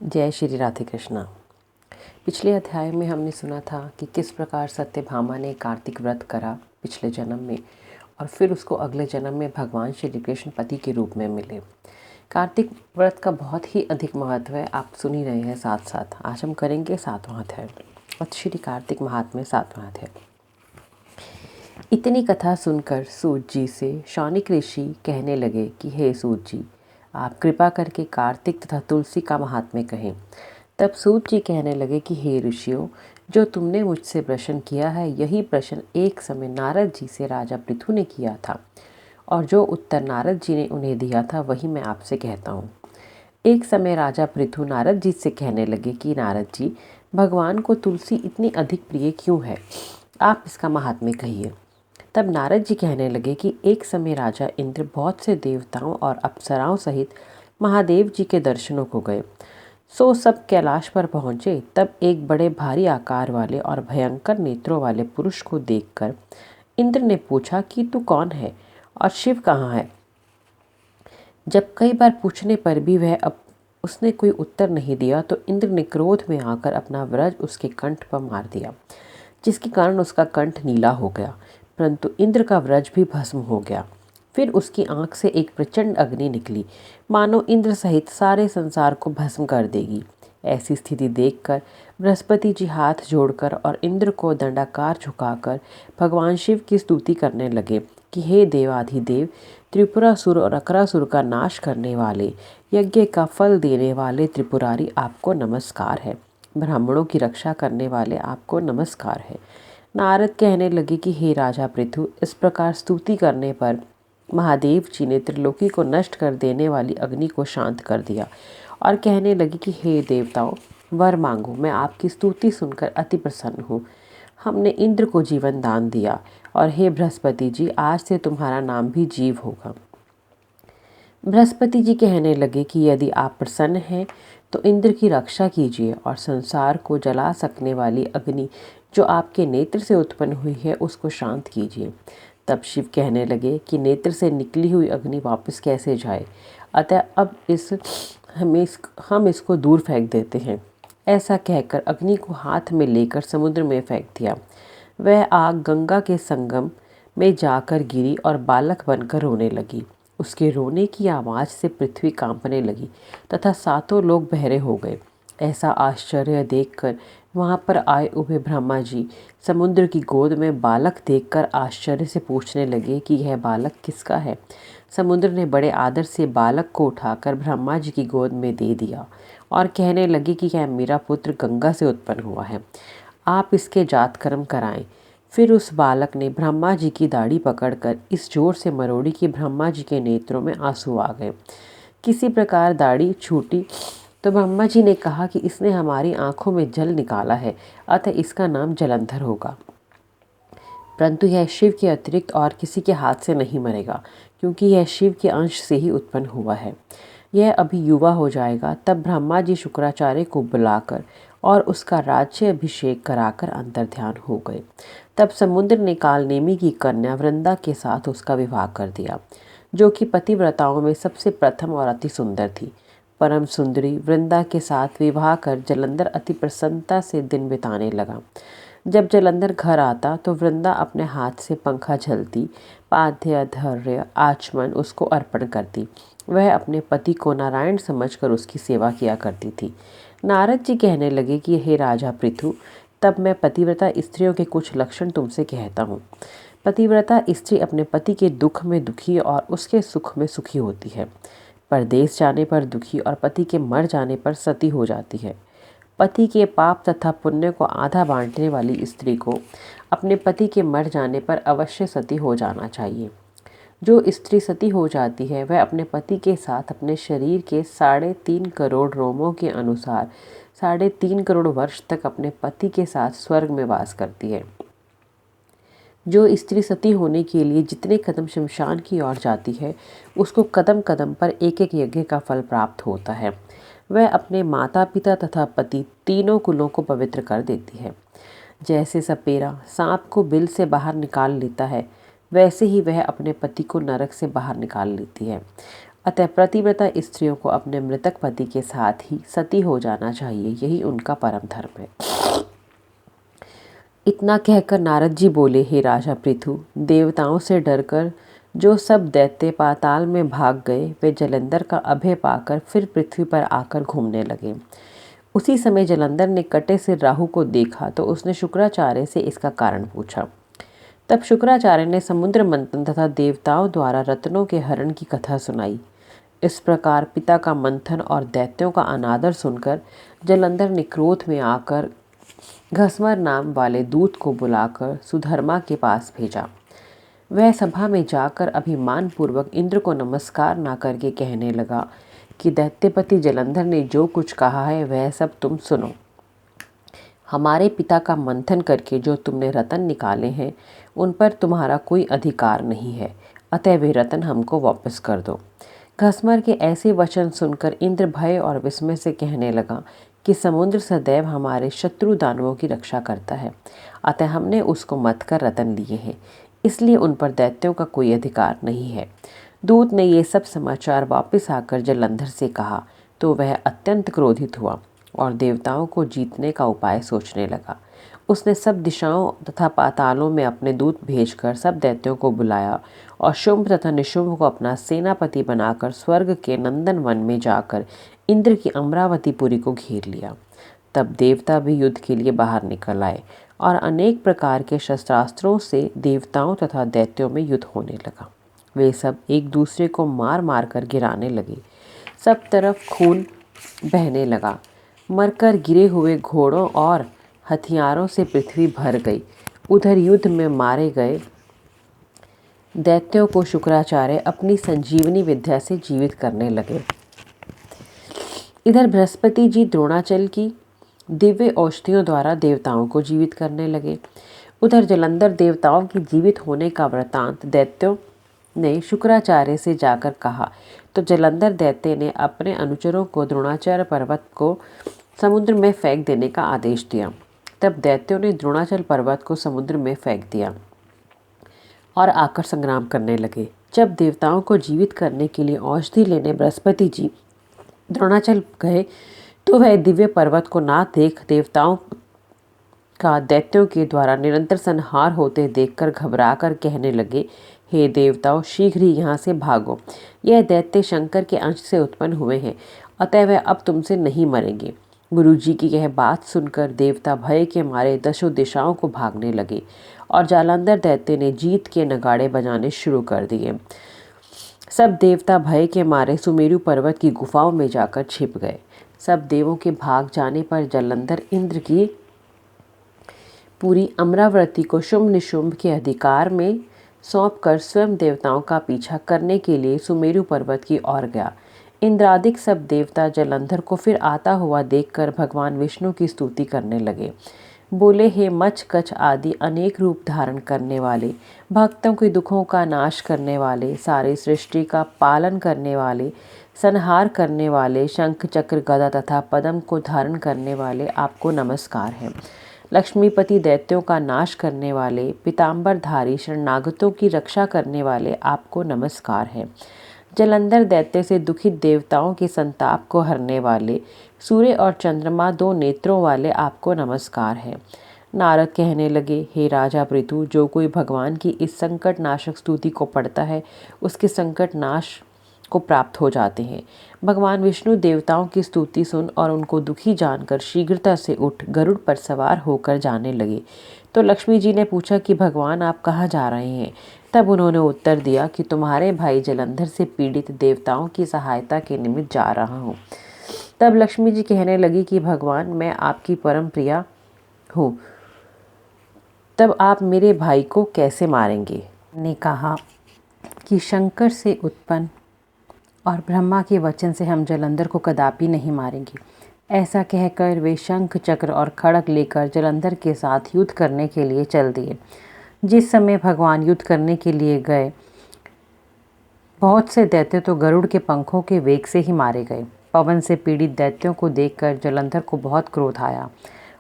जय श्री राधे कृष्णा। पिछले अध्याय में हमने सुना था कि किस प्रकार सत्यभामा ने कार्तिक व्रत करा पिछले जन्म में और फिर उसको अगले जन्म में भगवान श्री कृष्ण पति के रूप में मिले। कार्तिक व्रत का बहुत ही अधिक महत्व है, आप सुन ही रहे हैं। साथ साथ आज हम करेंगे 7वां अध्याय और श्री कार्तिक महात्म्य 7वां अध्याय। इतनी कथा सुनकर सूत जी से शौनिक ऋषि कहने लगे कि हे सूत जी, आप कृपा करके कार्तिक तथा तुलसी का महात्म्य कहें। तब सूत जी कहने लगे कि हे ऋषियों, जो तुमने मुझसे प्रश्न किया है, यही प्रश्न एक समय नारद जी से राजा पृथु ने किया था और जो उत्तर नारद जी ने उन्हें दिया था वही मैं आपसे कहता हूँ। एक समय राजा पृथु नारद जी से कहने लगे कि नारद जी, भगवान को तुलसी इतनी अधिक प्रिय क्यों है, आप इसका महात्म्य कहिए। तब नारद जी कहने लगे कि एक समय राजा इंद्र बहुत से देवताओं और अप्सराओं सहित महादेव जी के दर्शनों को गए। सो सब कैलाश पर पहुँचे। तब एक बड़े भारी आकार वाले और भयंकर नेत्रों वाले पुरुष को देखकर इंद्र ने पूछा कि तू कौन है और शिव कहाँ है। जब कई बार पूछने पर भी उसने कोई उत्तर नहीं दिया तो इंद्र ने क्रोध में आकर अपना वज्र उसके कंठ पर मार दिया, जिसके कारण उसका कंठ नीला हो गया, परंतु इंद्र का वज्र भी भस्म हो गया। फिर उसकी आंख से एक प्रचंड अग्नि निकली, मानो इंद्र सहित सारे संसार को भस्म कर देगी। ऐसी स्थिति देखकर बृहस्पति जी हाथ जोड़कर और इंद्र को दंडाकार झुकाकर भगवान शिव की स्तुति करने लगे कि हे देवाधिदेव, त्रिपुरासुर और अकरासुर का नाश करने वाले, यज्ञ का फल देने वाले त्रिपुरारी, आपको नमस्कार है। ब्राह्मणों की रक्षा करने वाले, आपको नमस्कार है। नारद कहने लगे कि हे राजा पृथु, इस प्रकार स्तुति करने पर महादेव जी ने त्रिलोकी को नष्ट कर देने वाली अग्नि को शांत कर दिया और कहने लगे कि हे देवताओं, वर मांगो, मैं आपकी स्तुति सुनकर अति प्रसन्न हूँ। हमने इंद्र को जीवन दान दिया और हे बृहस्पति जी, आज से तुम्हारा नाम भी जीव होगा। बृहस्पति जी कहने लगे कि यदि आप प्रसन्न हैं तो इंद्र की रक्षा कीजिए और संसार को जला सकने वाली अग्नि जो आपके नेत्र से उत्पन्न हुई है उसको शांत कीजिए। तब शिव कहने लगे कि नेत्र से निकली हुई अग्नि वापस कैसे जाए, अतः अब हम इसको दूर फेंक देते हैं। ऐसा कहकर अग्नि को हाथ में लेकर समुद्र में फेंक दिया। वह आग गंगा के संगम में जाकर गिरी और बालक बनकर रोने लगी। उसके रोने की आवाज़ से पृथ्वी कांपने लगी तथा सातों लोग बहरे हो गए। ऐसा आश्चर्य देखकर वहाँ पर आए हुए ब्रह्मा जी समुद्र की गोद में बालक देखकर आश्चर्य से पूछने लगे कि यह बालक किसका है। समुद्र ने बड़े आदर से बालक को उठाकर ब्रह्मा जी की गोद में दे दिया और कहने लगे कि यह मेरा पुत्र गंगा से उत्पन्न हुआ है, आप इसके जात कर्म कराएं। फिर उस बालक ने ब्रह्मा जी की दाढ़ी पकड़कर इस जोर से मरोड़ी कि ब्रह्मा जी के नेत्रों में आंसू आ गए। किसी प्रकार दाढ़ी छूटी तो ब्रह्मा जी ने कहा कि इसने हमारी आंखों में जल निकाला है, अतः इसका नाम जलंधर होगा। परंतु यह शिव के अतिरिक्त और किसी के हाथ से नहीं मरेगा, क्योंकि यह शिव के अंश से ही उत्पन्न हुआ है। यह अभी युवा हो जाएगा। तब ब्रह्मा जी शुक्राचार्य को बुलाकर और उसका राज्य अभिषेक कराकर अंतर्ध्यान हो गए। तब समुद्र ने कालनेमी की कन्या वृंदा के साथ उसका विवाह कर दिया, जो कि पतिव्रताओं में सबसे प्रथम और अति सुंदर थी। परम सुंदरी वृंदा के साथ विवाह कर जलंधर अति प्रसन्नता से दिन बिताने लगा। जब जलंधर घर आता तो वृंदा अपने हाथ से पंखा झलती, पाद्य धैर्य आचमन उसको अर्पण करती। वह अपने पति को नारायण समझकर उसकी सेवा किया करती थी। नारद जी कहने लगे कि हे राजा पृथु, तब मैं पतिव्रता स्त्रियों के कुछ लक्षण तुमसे कहता हूँ। पतिव्रता स्त्री अपने पति के दुख में दुखी और उसके सुख में सुखी होती है। परदेश जाने पर दुखी और पति के मर जाने पर सती हो जाती है। पति के पाप तथा पुण्य को आधा बांटने वाली स्त्री को अपने पति के मर जाने पर अवश्य सती हो जाना चाहिए। जो स्त्री सती हो जाती है वह अपने पति के साथ अपने शरीर के 3.5 करोड़ रोमों के अनुसार 3.5 करोड़ वर्ष तक अपने पति के साथ स्वर्ग में वास करती है। जो स्त्री सती होने के लिए जितने कदम शमशान की ओर जाती है, उसको कदम कदम पर एक एक यज्ञ का फल प्राप्त होता है। वह अपने माता पिता तथा पति तीनों कुलों को पवित्र कर देती है। जैसे सपेरा सांप को बिल से बाहर निकाल लेता है, वैसे ही वह अपने पति को नरक से बाहर निकाल लेती है। अतः पतिव्रता स्त्रियों को अपने मृतक पति के साथ ही सती हो जाना चाहिए, यही उनका परम धर्म है। इतना कहकर नारद जी बोले, हे राजा पृथु, देवताओं से डरकर जो सब दैत्य पाताल में भाग गए वे जलंधर का अभय पाकर फिर पृथ्वी पर आकर घूमने लगे। उसी समय जलंधर ने कटे सिर राहु को देखा तो उसने शुक्राचार्य से इसका कारण पूछा। तब शुक्राचार्य ने समुद्र मंथन तथा देवताओं द्वारा रत्नों के हरण की कथा सुनाई। इस प्रकार पिता का मंथन और दैत्यों का अनादर सुनकर जलंधर ने क्रोध में आकर घसमर नाम वाले दूत को बुलाकर सुधर्मा के पास भेजा। वह सभा में जाकर अभिमान पूर्वक इंद्र को नमस्कार न करके कहने लगा कि दैत्यपति जलंधर ने जो कुछ कहा है वह सब तुम सुनो। हमारे पिता का मंथन करके जो तुमने रतन निकाले हैं उन पर तुम्हारा कोई अधिकार नहीं है, अतः वे रतन हमको वापस कर दो। घसमर के ऐसे वचन सुनकर इंद्र भय और विस्मय से कहने लगा कि समुद्र सदैव हमारे शत्रु दानवों की रक्षा करता है, अतः हमने उसको मत कर रतन लिए हैं, इसलिए उन पर दैत्यों का कोई अधिकार नहीं है। दूत ने ये सब समाचार वापस आकर जलंधर से कहा तो वह अत्यंत क्रोधित हुआ और देवताओं को जीतने का उपाय सोचने लगा। उसने सब दिशाओं तथा पातालों में अपने दूत भेजकर सब दैत्यों को बुलाया और शुंभ तथा निशुंभ को अपना सेनापति बनाकर स्वर्ग के नंदन वन में जाकर इंद्र की अमरावतीपुरी को घेर लिया। तब देवता भी युद्ध के लिए बाहर निकल आए और अनेक प्रकार के शस्त्रास्त्रों से देवताओं तथा दैत्यों में युद्ध होने लगा। वे सब एक दूसरे को मार मार कर गिराने लगे। सब तरफ खून बहने लगा। मरकर गिरे हुए घोड़ों और हथियारों से पृथ्वी भर गई। उधर युद्ध में मारे गए दैत्यों को शुक्राचार्य अपनी संजीवनी विद्या से जीवित करने लगे। इधर बृहस्पति जी द्रोणाचल की दिव्य औषधियों द्वारा देवताओं को जीवित करने लगे। उधर जलंधर देवताओं के जीवित होने का वृतांत दैत्यों ने शुक्राचार्य से जाकर कहा तो जलंधर दैत्य ने अपने अनुचरों को द्रोणाचार्य पर्वत को समुद्र में फेंक देने का आदेश दिया। तब दैत्यों ने द्रोणाचल पर्वत को समुद्र में फेंक दिया और आकर संग्राम करने लगे। जब देवताओं को जीवित करने के लिए औषधि लेने बृहस्पति जी द्रोणाचल गए तो वह दिव्य पर्वत को ना देख देवताओं का दैत्यों के द्वारा निरंतर संहार होते देखकर घबराकर कहने लगे, हे देवताओं, शीघ्र ही यहाँ से भागो। यह दैत्य शंकर के अंश से उत्पन्न हुए हैं, अतः वह अब तुमसे नहीं मरेंगे। गुरु जी की यह बात सुनकर देवता भय के मारे दशों दिशाओं को भागने लगे और जालंधर दैत्य ने जीत के नगाड़े बजाने शुरू कर दिए। सब देवता भय के मारे सुमेरु पर्वत की गुफाओं में जाकर छिप गए। सब देवों के भाग जाने पर जलंधर इंद्र की पूरी अमरावती को शुंभ निशुंभ के अधिकार में सौंपकर स्वयं देवताओं का पीछा करने के लिए सुमेरु पर्वत की ओर गया। इंद्रादिक सब देवता जलंधर को फिर आता हुआ देखकर भगवान विष्णु की स्तुति करने लगे। बोले, हे मच्छ कच्छ आदि अनेक रूप धारण करने वाले, भक्तों के दुखों का नाश करने वाले, सारी सृष्टि का पालन करने वाले, संहार करने वाले, शंख चक्र गदा तथा पद्म को धारण करने वाले, आपको नमस्कार है। लक्ष्मीपति दैत्यों का नाश करने वाले, पीताम्बरधारी शरणागतों की रक्षा करने वाले, आपको नमस्कार है। जलंधर दैत्य से दुखित देवताओं के संताप को हरने वाले, सूर्य और चंद्रमा दो नेत्रों वाले, आपको नमस्कार है। नारद कहने लगे, हे राजा पृथु, जो कोई भगवान की इस संकट नाशक स्तुति को पढ़ता है उसके संकट नाश को प्राप्त हो जाते हैं। भगवान विष्णु देवताओं की स्तुति सुन और उनको दुखी जानकर शीघ्रता से उठ गरुड़ पर सवार होकर जाने लगे। तो लक्ष्मी जी ने पूछा कि भगवान आप कहाँ जा रहे हैं? तब उन्होंने उत्तर दिया कि तुम्हारे भाई जलंधर से पीड़ित देवताओं की सहायता के निमित्त जा रहा हूँ। तब लक्ष्मी जी कहने लगी कि भगवान, मैं आपकी परम प्रिया हूँ, तब आप मेरे भाई को कैसे मारेंगे? ने कहा कि शंकर से उत्पन्न और ब्रह्मा के वचन से हम जलंधर को कदापि नहीं मारेंगे। ऐसा कहकर वे शंख चक्र और खड़ग लेकर जलंधर के साथ युद्ध करने के लिए चल दिए। जिस समय भगवान युद्ध करने के लिए गए, बहुत से दैत्य तो गरुड़ के पंखों के वेग से ही मारे गए। पवन से पीड़ित दैत्यों को देखकर जलंधर को बहुत क्रोध आया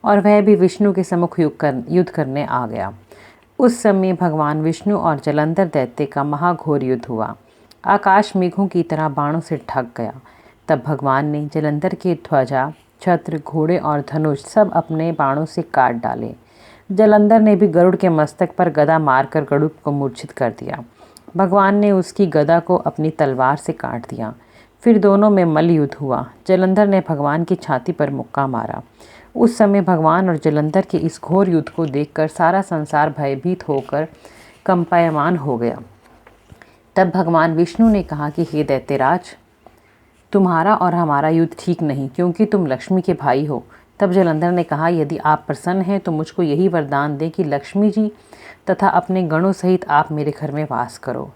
और वह भी विष्णु के सम्मुख युद्ध करने आ गया। उस समय भगवान विष्णु और जलंधर दैत्य का महाघोर युद्ध हुआ। आकाश मेघों की तरह बाणों से ढक गया। तब भगवान ने जलंधर के ध्वजा, छत्र, घोड़े और धनुष सब अपने बाणों से काट डाले। जलंधर ने भी गरुड़ के मस्तक पर गदा मारकर गरुड़ को मूर्छित कर दिया। भगवान ने उसकी गदा को अपनी तलवार से काट दिया। फिर दोनों में मल्ल युद्ध हुआ। जलंधर ने भगवान की छाती पर मुक्का मारा। उस समय भगवान और जलंधर के इस घोर युद्ध को देखकर सारा संसार भयभीत होकर कंपायमान हो गया। तब भगवान विष्णु ने कहा कि हे दैत्यराज, तुम्हारा और हमारा युद्ध ठीक नहीं, क्योंकि तुम लक्ष्मी के भाई हो। तब जलंधर ने कहा, यदि आप प्रसन्न हैं तो मुझको यही वरदान दें कि लक्ष्मी जी तथा अपने गणों सहित आप मेरे घर में वास करो।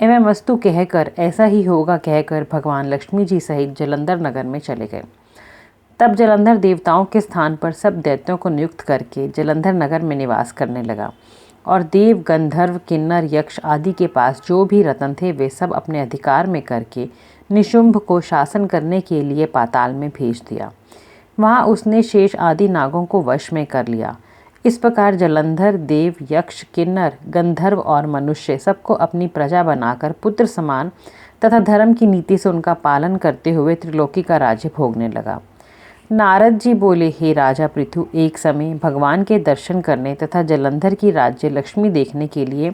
एवं वस्तु कहकर, ऐसा ही होगा कहकर भगवान लक्ष्मी जी सहित जलंधर नगर में चले गए। तब जलंधर देवताओं के स्थान पर सब दैत्यों को नियुक्त करके जलंधर नगर में निवास करने लगा और देव, गंधर्व, किन्नर, यक्ष आदि के पास जो भी रत्न थे वे सब अपने अधिकार में करके निशुंभ को शासन करने के लिए पाताल में भेज दिया। वहाँ उसने शेष आदि नागों को वश में कर लिया। इस प्रकार जलंधर देव, यक्ष, किन्नर, गंधर्व और मनुष्य सबको अपनी प्रजा बनाकर पुत्र समान तथा धर्म की नीति से उनका पालन करते हुए त्रिलोकी का राज्य भोगने लगा। नारद जी बोले, हे राजा पृथु, एक समय भगवान के दर्शन करने तथा जलंधर की राज्य लक्ष्मी देखने के लिए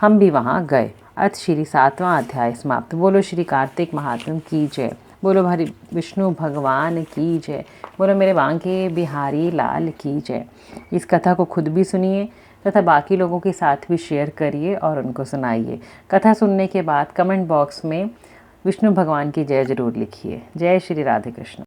हम भी वहाँ गए। अथ श्री 7वां अध्याय समाप्त। बोलो श्री कार्तिक महात्म की जय। बोलो हरि विष्णु भगवान की जय। बोलो मेरे बांके बिहारी लाल की जय। इस कथा को खुद भी सुनिए तथा बाकी लोगों के साथ भी शेयर करिए और उनको सुनाइए। कथा सुनने के बाद कमेंट बॉक्स में विष्णु भगवान की जय जरूर लिखिए। जय श्री राधे कृष्ण।